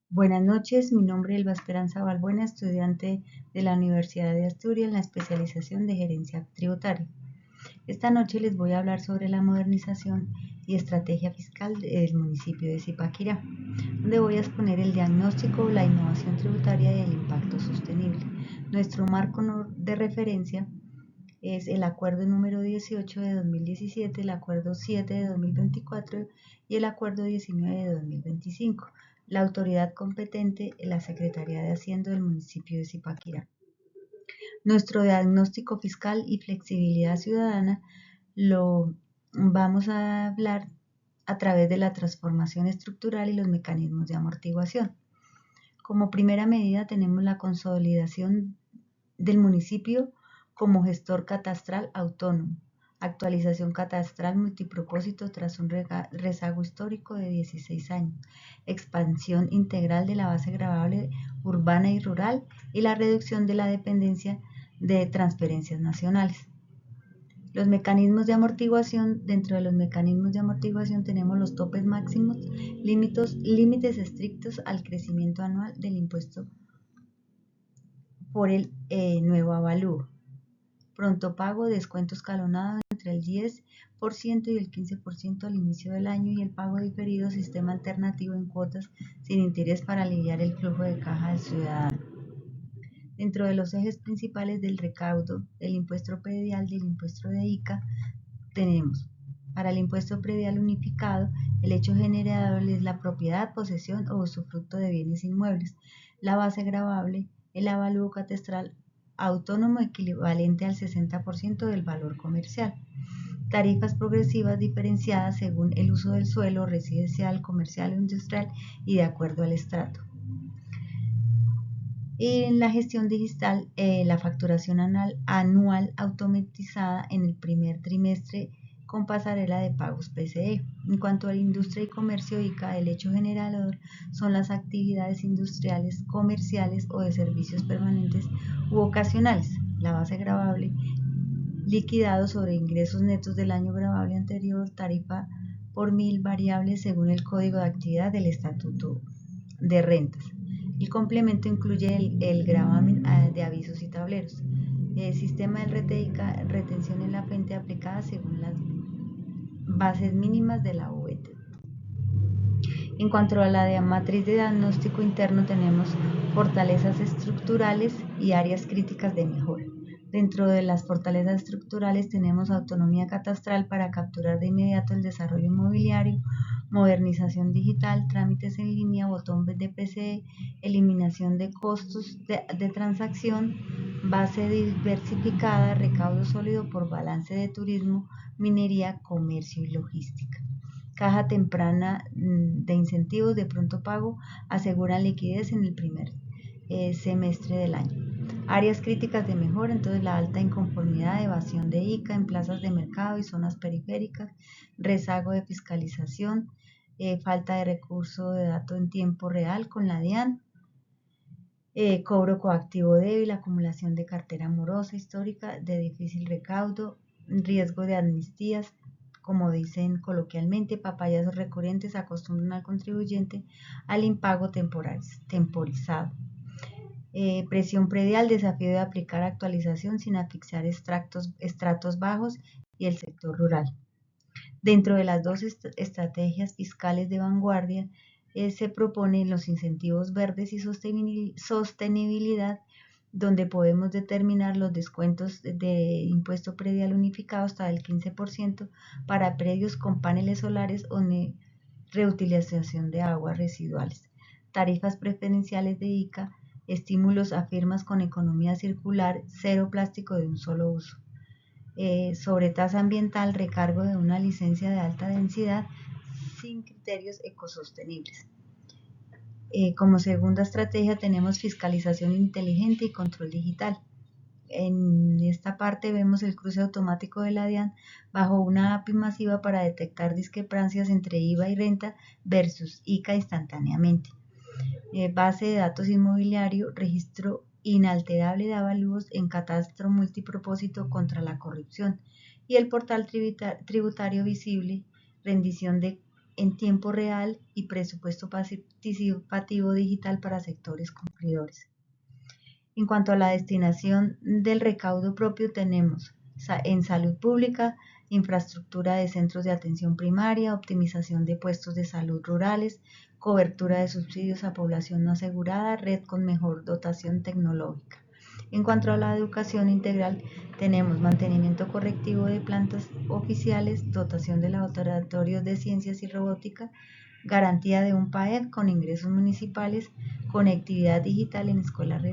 Buenas noches, mi nombre es Elba Esperanza Balbuena, estudiante de la Universidad de Asturias en la especialización de Gerencia Tributaria. Esta noche les voy a hablar sobre la modernización y estrategia fiscal del municipio de Zipaquirá, donde voy a exponer el diagnóstico, la innovación tributaria y el impacto sostenible. Nuestro marco de referencia es el Acuerdo número 18 de 2017, el Acuerdo 7 de 2024 y el Acuerdo 19 de 2025. La autoridad competente es la Secretaría de Hacienda del municipio de Zipaquirá. Nuestro diagnóstico fiscal y flexibilidad ciudadana lo vamos a hablar a través de la transformación estructural y los mecanismos de amortiguación. Como primera medida tenemos la consolidación del municipio como gestor catastral autónomo, actualización catastral multipropósito tras un rezago histórico de 16 años, expansión integral de la base gravable urbana y rural y la reducción de la dependencia de transferencias nacionales. Los mecanismos de amortiguación, dentro de los mecanismos de amortiguación tenemos los topes máximos, límites estrictos al crecimiento anual del impuesto por el nuevo avalúo. Pronto pago, descuento escalonado entre el 10% y el 15% al inicio del año y el pago diferido, sistema alternativo en cuotas sin interés para aliviar el flujo de caja del ciudadano. Dentro de los ejes principales del recaudo del impuesto predial, del impuesto de ICA, tenemos para el impuesto predial unificado, el hecho generador es la propiedad, posesión o usufructo de bienes inmuebles, la base gravable, el avalúo catastral autónomo equivalente al 60% del valor comercial. Tarifas progresivas diferenciadas según el uso del suelo residencial, comercial o industrial y de acuerdo al estrato. Y en la gestión digital, la facturación anual automatizada en el primer trimestre con pasarela de pagos PCE. En cuanto a la industria y comercio ICA, el hecho generador son las actividades industriales, comerciales o de servicios permanentes u ocasionales. La base gravable liquidado sobre ingresos netos del año gravable anterior, tarifa por 1000 variables según el código de actividad del Estatuto de Rentas. El complemento incluye el gravamen de avisos y tableros. El sistema de retención en la fuente aplicada según las bases mínimas de la VT. En cuanto a la matriz de diagnóstico interno, tenemos fortalezas estructurales y áreas críticas de mejora. Dentro de las fortalezas estructurales tenemos autonomía catastral para capturar de inmediato el desarrollo inmobiliario, modernización digital, trámites en línea, botón de PCE, eliminación de costos de transacción, base diversificada, recaudo sólido por balance de turismo, minería, comercio y logística. Caja temprana de incentivos de pronto pago aseguran liquidez en el primer semestre del año. Áreas críticas de mejora, entonces la alta inconformidad, evasión de ICA en plazas de mercado y zonas periféricas, rezago de fiscalización, falta de recurso de datos en tiempo real con la DIAN, cobro coactivo débil, acumulación de cartera morosa histórica de difícil recaudo, riesgo de amnistías, como dicen coloquialmente, papayazos recurrentes acostumbran al contribuyente al impago temporizado. Presión predial, desafío de aplicar actualización sin asfixiar estratos bajos y el sector rural. Dentro de las dos estrategias fiscales de vanguardia, se proponen los incentivos verdes y sostenibilidad, donde podemos determinar los descuentos de impuesto predial unificado hasta el 15% para predios con paneles solares o reutilización de aguas residuales. Tarifas preferenciales de ICA, estímulos a firmas con economía circular, cero plástico de un solo uso. Sobre tasa ambiental, recargo de una licencia de alta densidad sin criterios ecosostenibles. Como segunda estrategia tenemos fiscalización inteligente y control digital. En esta parte vemos el cruce automático de la DIAN bajo una API masiva para detectar discrepancias entre IVA y renta versus ICA instantáneamente. Base de datos inmobiliario, registro inalterable de avalúos en catastro multipropósito contra la corrupción y el portal tributario visible, rendición de en tiempo real y presupuesto participativo digital para sectores cumplidores. En cuanto a la destinación del recaudo propio, tenemos en salud pública, infraestructura de centros de atención primaria, optimización de puestos de salud rurales, cobertura de subsidios a población no asegurada, red con mejor dotación tecnológica. En cuanto a la educación integral, tenemos mantenimiento correctivo de plantas oficiales, dotación de laboratorios de ciencias y robótica, garantía de un PAED con ingresos municipales, conectividad digital en escuelas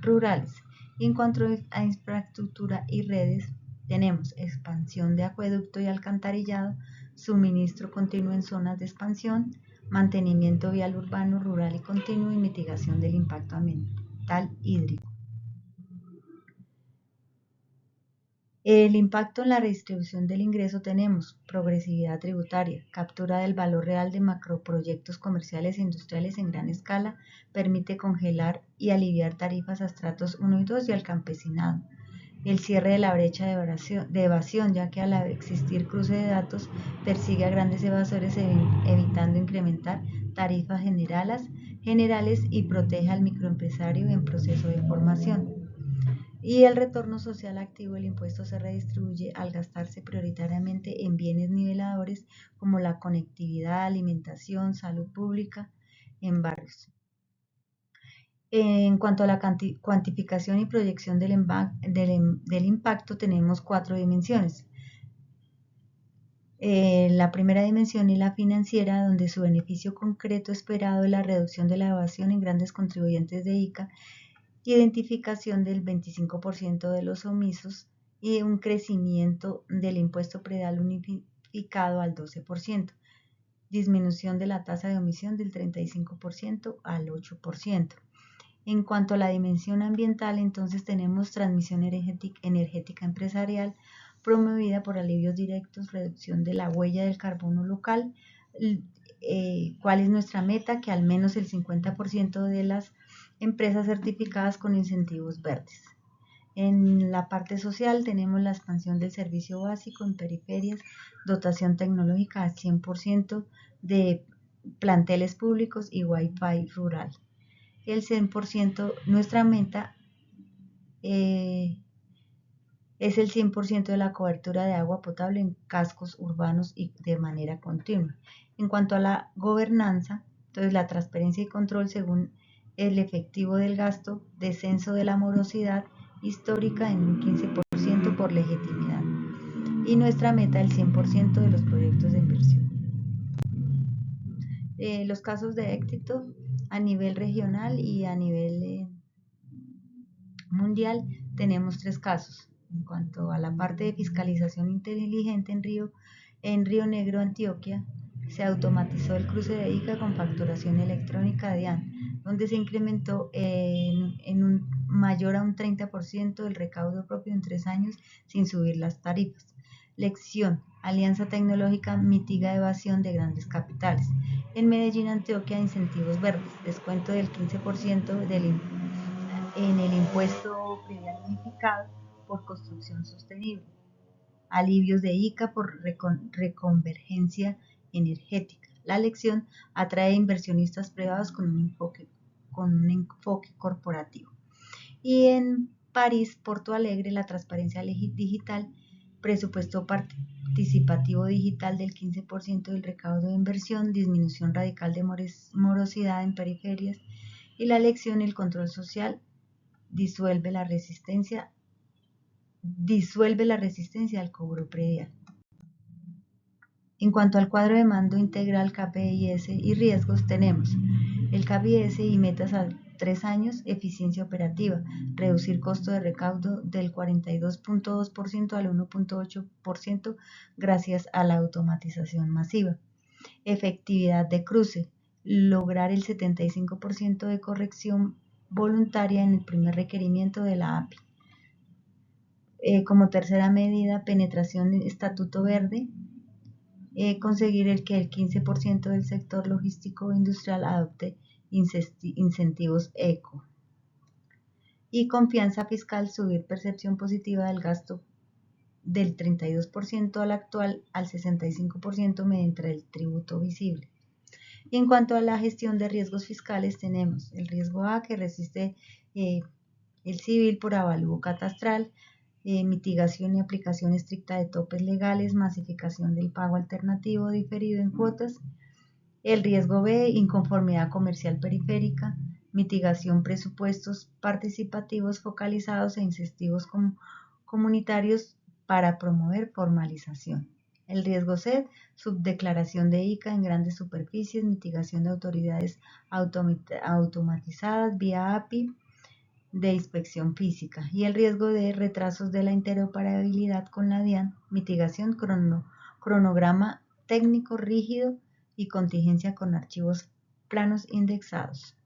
rurales. Y en cuanto a infraestructura y redes, tenemos expansión de acueducto y alcantarillado, suministro continuo en zonas de expansión, mantenimiento vial urbano, rural y continuo y mitigación del impacto ambiental hídrico. El impacto en la redistribución del ingreso tenemos progresividad tributaria, captura del valor real de macroproyectos comerciales e industriales en gran escala, permite congelar y aliviar tarifas a estratos 1 y 2 y al campesinado. El cierre de la brecha de evasión, ya que al existir cruce de datos persigue a grandes evasores evitando incrementar tarifas generales y protege al microempresario en proceso de formación. Y el retorno social activo del impuesto se redistribuye al gastarse prioritariamente en bienes niveladores como la conectividad, alimentación, salud pública en barrios. En cuanto a la cuantificación y proyección del impacto, tenemos 4 dimensiones. La primera dimensión es la financiera, donde su beneficio concreto esperado es la reducción de la evasión en grandes contribuyentes de ICA, identificación del 25% de los omisos y un crecimiento del impuesto predial unificado al 12%, disminución de la tasa de omisión del 35% al 8%. En cuanto a la dimensión ambiental, entonces tenemos transmisión energética empresarial promovida por alivios directos, reducción de la huella del carbono local. ¿Cuál es nuestra meta? Que al menos el 50% de las empresas certificadas con incentivos verdes. En la parte social tenemos la expansión del servicio básico en periferias, dotación tecnológica al 100% de planteles públicos y Wi-Fi rural. El 100%, nuestra meta es el 100% de la cobertura de agua potable en cascos urbanos y de manera continua. En cuanto a la gobernanza, entonces la transparencia y control según el efectivo del gasto, descenso de la morosidad histórica en un 15% por legitimidad. Y nuestra meta el 100% de los proyectos de inversión. Los casos de éxito a nivel regional y a nivel mundial tenemos 3 casos. En cuanto a la parte de fiscalización inteligente en Río Negro, Antioquia, se automatizó el cruce de ICA con facturación electrónica de DIAN, donde se incrementó en un mayor a un 30% del recaudo propio en 3 años sin subir las tarifas. Lección: alianza tecnológica mitiga evasión de grandes capitales. En Medellín, Antioquia, incentivos verdes, descuento del 15% en el impuesto predial unificado por construcción sostenible, alivios de ICA por reconvergencia energética. La lección: atrae inversionistas privados con un enfoque corporativo. Y en París, Porto Alegre, la transparencia digital, presupuesto participativo digital del 15% del recaudo de inversión, disminución radical de morosidad en periferias. Y la lección: el control social disuelve la resistencia al cobro predial. En cuanto al cuadro de mando integral KPIs y riesgos, tenemos el KPIs y metas a 3 años, eficiencia operativa, reducir costo de recaudo del 42.2% al 1.8% gracias a la automatización masiva. Efectividad de cruce, lograr el 75% de corrección voluntaria en el primer requerimiento de la API. Como tercera medida, penetración en estatuto verde, conseguir que el 15% del sector logístico industrial adopte incentivos eco. Y confianza fiscal, subir percepción positiva del gasto del 32% al actual al 65% mediante el tributo visible. Y en cuanto a la gestión de riesgos fiscales, tenemos el riesgo A, que resiste el civil por avalúo catastral, mitigación y aplicación estricta de topes legales, masificación del pago alternativo diferido en cuotas. El riesgo B, inconformidad comercial periférica, mitigación presupuestos participativos focalizados e incentivos comunitarios para promover formalización. El riesgo C, subdeclaración de ICA en grandes superficies, mitigación de autoridades automatizadas vía API de inspección física. Y el riesgo de retrasos de la interoperabilidad con la DIAN, mitigación cronograma técnico rígido y contingencia con archivos planos indexados.